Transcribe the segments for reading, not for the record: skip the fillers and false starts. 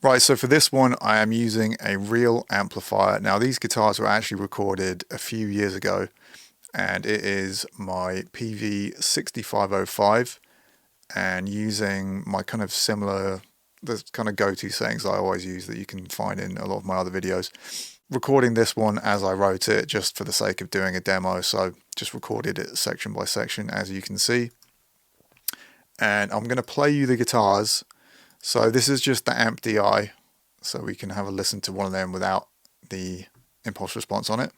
Right, so for this one, I am using a real amplifier. Now, these guitars were actually recorded a few years ago, and it is my PV6505, and using my kind of similar, the kind of go-to settings I always use that you can find in a lot of my other videos. Recording this one as I wrote it, just for the sake of doing a demo, so just recorded it section by section, as you can see. And I'm going to play you the guitars. So this is just the amp DI, so we can have a listen to one of them without the impulse response on it.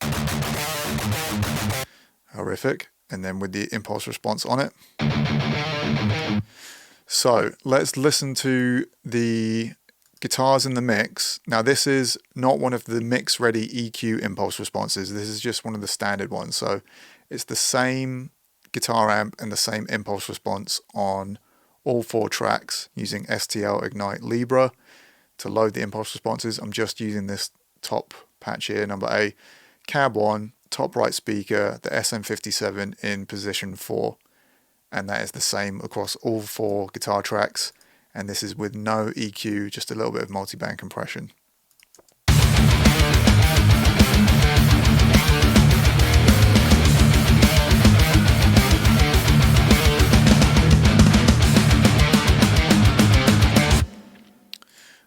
Horrific. And then with the impulse response on it. So let's listen to the guitars in the mix. Now this is not one of the mix ready EQ impulse responses. This is just one of the standard ones. So it's the same guitar amp and the same impulse response on all 4 tracks using STL Ignite Libra to load the impulse responses. I'm just using this top patch here, number A, cab 1, top right speaker, the SM57 in position 4, and that is the same across all 4 guitar tracks, and this is with no EQ, just a little bit of multi-band compression.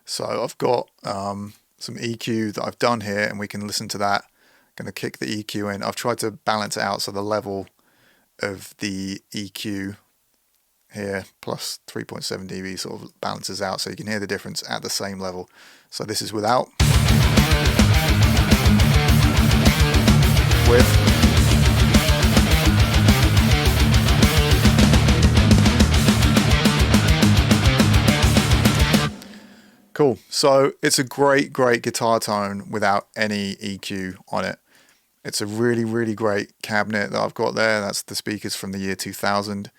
So I've got some EQ that I've done here, and we can listen to that. I'm going to kick the EQ in. I've tried to balance it out so the level of the EQ here plus 3.7 dB sort of balances out, so you can hear the difference at the same level. So this is without, with, cool. So it's a great guitar tone without any EQ on it. It's a really great cabinet that I've got there. That's the speakers from the year 2000.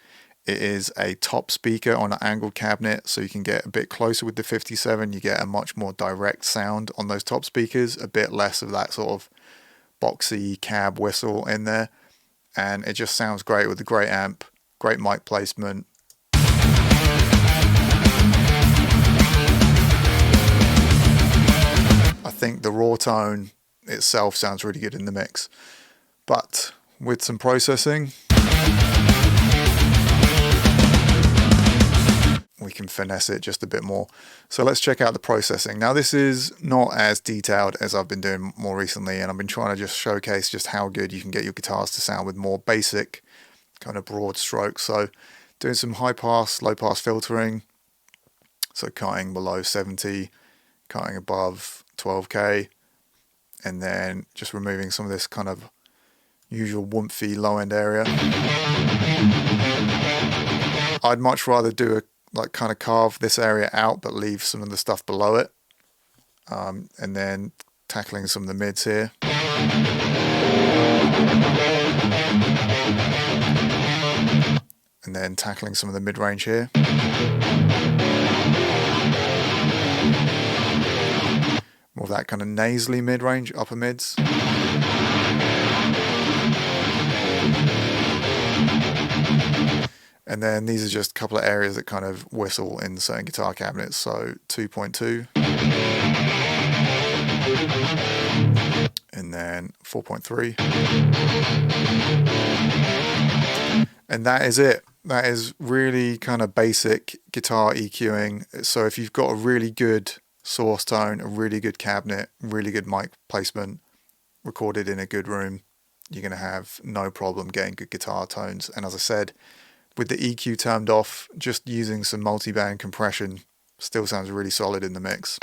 It is a top speaker on an angled cabinet, so you can get a bit closer with the 57. You get a much more direct sound on those top speakers, a bit less of that sort of boxy cab whistle in there. And it just sounds great with a great amp, great mic placement. I think the raw tone itself sounds really good in the mix, but with some processing we can finesse it just a bit more. So let's check out the processing. Now this is not as detailed as I've been doing more recently, and I've been trying to just showcase just how good you can get your guitars to sound with more basic kind of broad strokes. So doing some high pass, low pass filtering, so cutting below 70, cutting above 12k, and then just removing some of this kind of usual woomphy low end area. I'd much rather do a kind of carve this area out but leave some of the stuff below it, and then tackling some of the mids here. And then tackling some of the mid-range here. More of that kind of nasally mid-range, upper mids. And then these are just a couple of areas that kind of whistle in certain guitar cabinets. So 2.2. And then 4.3. And that is it. That is really kind of basic guitar EQing. So if you've got a really good source tone, a really good cabinet, really good mic placement, recorded in a good room, you're going to have no problem getting good guitar tones. And as I said, with the EQ turned off, just using some multi-band compression still sounds really solid in the mix.